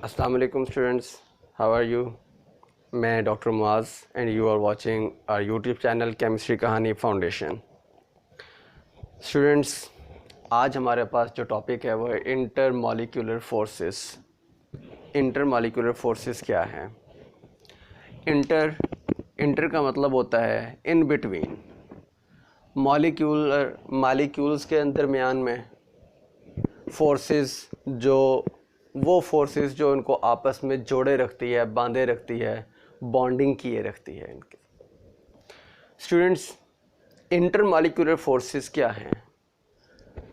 अस्सलाम वालेकुम students, how are you. मैं doctor Muaz and you are watching our YouTube channel chemistry Kahani foundation. Students, आज हमारे पास जो टॉपिक है वो है इंटरमॉलिक्यूलर फोर्सेस। इंटरमॉलिक्यूलर फोर्सेस क्या हैं? इंटर का मतलब होता है इन बिटवीन। मॉलिक्यूल्स के दरमियान में फोर्सेस वो फोर्सेस जो उनको आपस में जोड़े रखती है, बांधे रखती है, बॉन्डिंग किए रखती है इनके। स्टूडेंट्स, इंटरमॉलिक्यूलर फोर्सेस क्या हैं?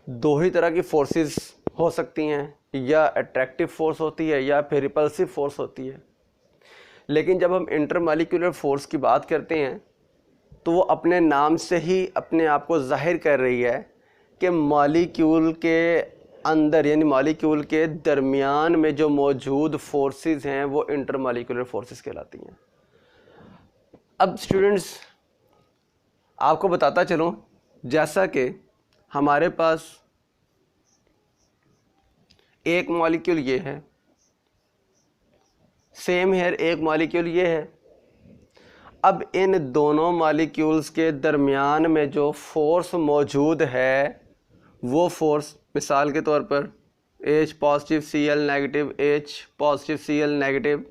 दो ही तरह की फोर्सेस हो सकती हैं, या अट्रैक्टिव फोर्स होती है या फिर रिपल्सिव फोर्स होती है। लेकिन जब हम इंटरमॉलिक्यूलर फोर्स की बात करते हैं तो वो अपने नाम से ही अपने आप को जाहिर कर रही है कि मॉलिक्यूल के अंदर यानी मॉलिक्यूल के दरमियान में जो मौजूद फोर्सेस हैं वो इंटरमॉलिक्यूलर फोर्सेस कहलाती हैं। अब स्टूडेंट्स, आपको बताता चलूं, जैसा कि हमारे पास एक मॉलिक्यूल ये है, सेम हेयर एक मॉलिक्यूल ये है। अब इन दोनों मॉलिक्यूल्स के दरमियान में जो फोर्स मौजूद है वो फोर्स, मिसाल के तौर पर H positive Cl negative, H positive Cl negative.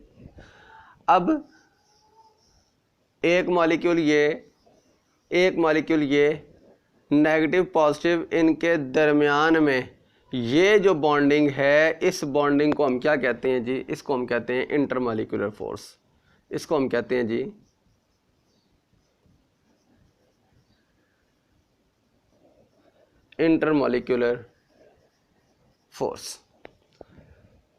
अब एक मॉलिक्यूल ये नेगेटिव पॉजिटिव, इनके दरमियान में ये जो बॉन्डिंग है, इस बॉन्डिंग को हम क्या कहते हैं जी? इसको हम कहते हैं इंटरमॉलिक्यूलर फोर्स। इसको हम कहते हैं जी इंटरमॉलिक्यूलर फोर्स।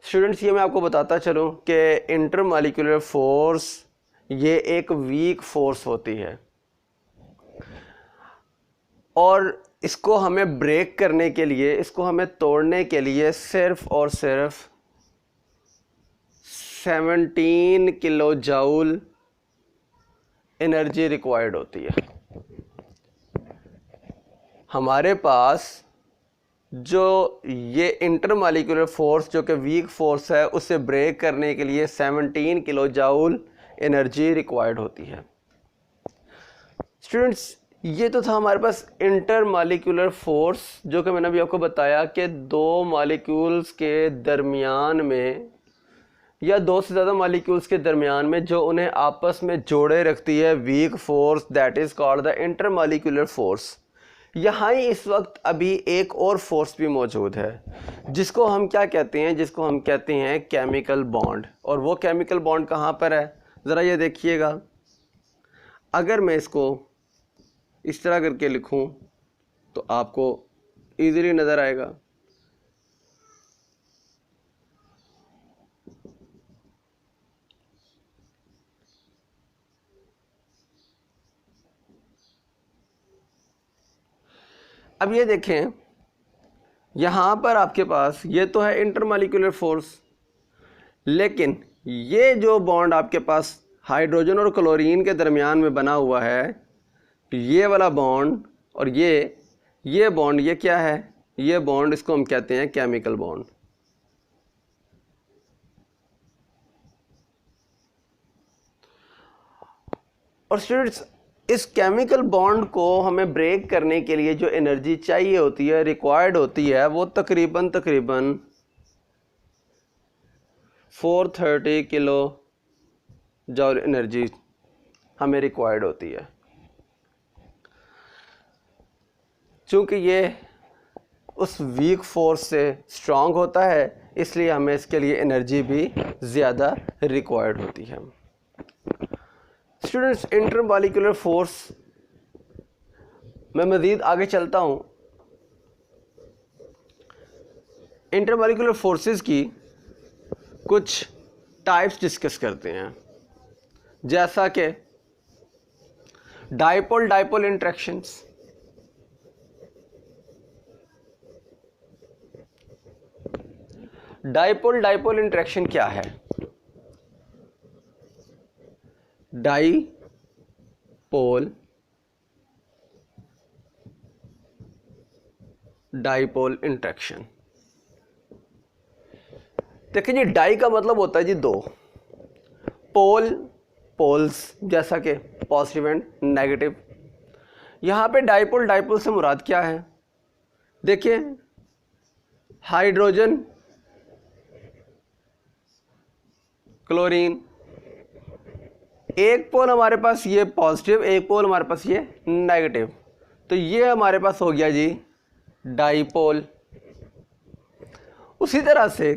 स्टूडेंट्स, ये मैं आपको बताता चलूं कि इंटरमॉलिक्यूलर फोर्स ये एक वीक फोर्स होती है और इसको हमें ब्रेक करने के लिए, इसको हमें तोड़ने के लिए सिर्फ और सिर्फ 17 किलो जूल एनर्जी रिक्वायर्ड होती है। हमारे पास जो ये इंटरमॉलिक्यूलर फोर्स जो कि वीक फोर्स है, उसे ब्रेक करने के लिए 17 किलो जूल एनर्जी रिक्वायर्ड होती है। स्टूडेंट्स, ये तो था हमारे पास इंटरमॉलिक्यूलर फोर्स, जो कि मैंने अभी आपको बताया कि दो मॉलिक्यूल्स के दरमियान में या दो से ज़्यादा मॉलिक्यूल्स के दरमियान में जो उन्हें आपस में जोड़े रखती है weak force, that is called the intermolecular force. यहाँ ही इस वक्त अभी एक और फोर्स भी मौजूद है जिसको हम क्या कहते हैं? जिसको हम कहते हैं केमिकल बॉन्ड। और वो केमिकल बॉन्ड कहाँ पर है? ज़रा ये देखिएगा। अगर मैं इसको इस तरह करके लिखूं तो आपको इजीली नज़र आएगा। अब ये देखें, यहाँ पर आपके पास ये तो है इंटरमॉलिक्यूलर फोर्स, लेकिन ये जो बॉन्ड आपके पास हाइड्रोजन और क्लोरीन के दरमियान में बना हुआ है, ये वाला बॉन्ड और ये बॉन्ड, ये क्या है? ये बॉन्ड, इसको हम कहते हैं केमिकल बॉन्ड। और स्टूडेंट्स, इस केमिकल बॉन्ड को हमें ब्रेक करने के लिए जो एनर्जी चाहिए होती है, रिक्वायर्ड होती है, वो तकरीबन 430 किलो जूल एनर्जी हमें रिक्वायर्ड होती है। चूँकि ये उस वीक फोर्स से स्ट्रांग होता है, इसलिए हमें इसके लिए एनर्जी भी ज़्यादा रिक्वायर्ड होती है। स्टूडेंट्स, इंटरमॉलिक्यूलर फोर्स, मैं मज़ीद आगे चलता हूँ। इंटरमॉलिक्यूलर फोर्सेस की कुछ टाइप्स डिस्कस करते हैं, जैसा कि dipole dipole interactions. Dipole dipole interaction क्या है? डाइपोल डाइपोल इंटरेक्शन देखिए जी, डाई का मतलब होता है जी दो, पोल्स, जैसा कि पॉजिटिव एंड नेगेटिव। यहाँ पे डाइपोल, डाइपोल से मुराद क्या है? देखिए, हाइड्रोजन, क्लोरीन, एक पोल हमारे पास ये पॉजिटिव, एक पोल हमारे पास ये नेगेटिव, तो ये हमारे पास हो गया जी डाइपोल। उसी तरह से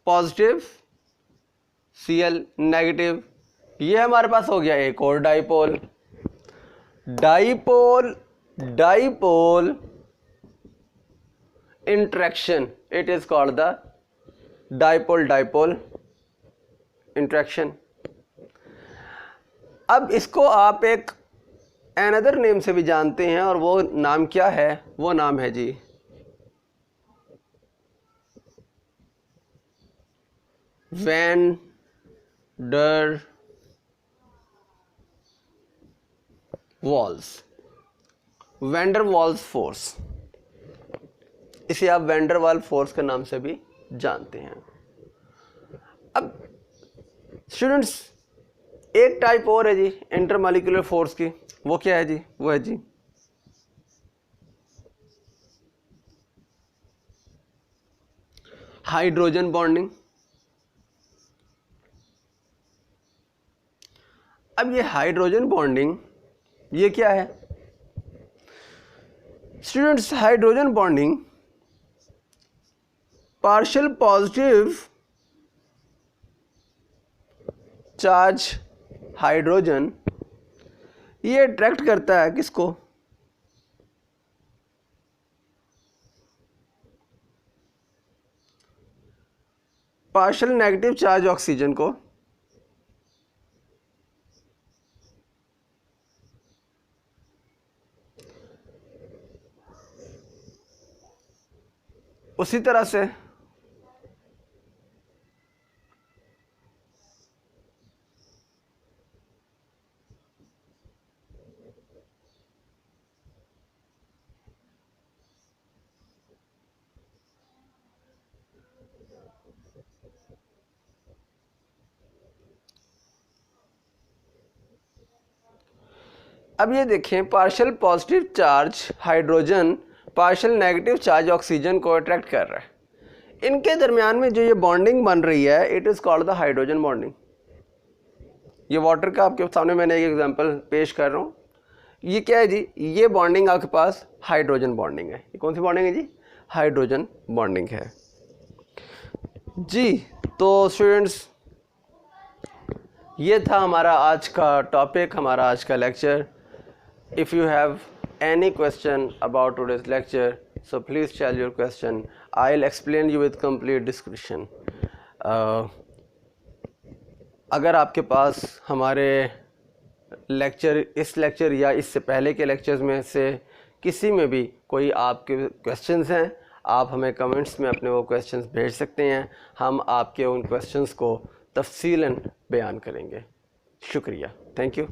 पॉजिटिव Cl नेगेटिव, ये हमारे पास हो गया एक और dipole. Dipole dipole interaction, it is called the dipole dipole interaction. अब इसको आप एक अनदर नेम से भी जानते हैं, और वो नाम क्या है? वो नाम है जी van der Waals, van der Waals force. इसे आप वैन डर वाल फोर्स के नाम से भी जानते हैं। अब स्टूडेंट्स, एक टाइप और है जी इंटरमॉलिक्यूलर फोर्स की, वो क्या है जी? वो है जी हाइड्रोजन बॉन्डिंग। अब ये हाइड्रोजन बॉन्डिंग ये क्या है students? Hydrogen bonding partial positive charge hydrogen ये अट्रैक्ट करता है किसको? पार्शियल नेगेटिव चार्ज ऑक्सीजन को। उसी तरह से अब ये देखें, partial positive charge hydrogen partial negative charge oxygen को अट्रैक्ट कर रहा है। इनके दरमियान में जो ये बॉन्डिंग बन रही है, it is called the hydrogen bonding. ये वाटर का आपके सामने मैंने एक एग्जांपल पेश कर रहा हूँ। ये क्या है जी? ये बॉन्डिंग आपके पास हाइड्रोजन बॉन्डिंग है। ये कौन सी बॉन्डिंग है जी? हाइड्रोजन बॉन्डिंग है जी। तो स्टूडेंट्स, ये था हमारा आज का टॉपिक, हमारा आज का lecture. If you have any question about today's lecture, so please tell your question. I'll explain you with complete description. अगर आपके पास हमारे इस लेक्चर या इससे पहले के लेक्चर्स में से किसी में भी कोई आपके क्वेश्चंस हैं, आप हमें कमेंट्स में अपने वो क्वेश्चंस भेज सकते हैं। हम आपके उन क्वेश्चंस को तफसीलन बयान करेंगे। शुक्रिया, थैंक यू।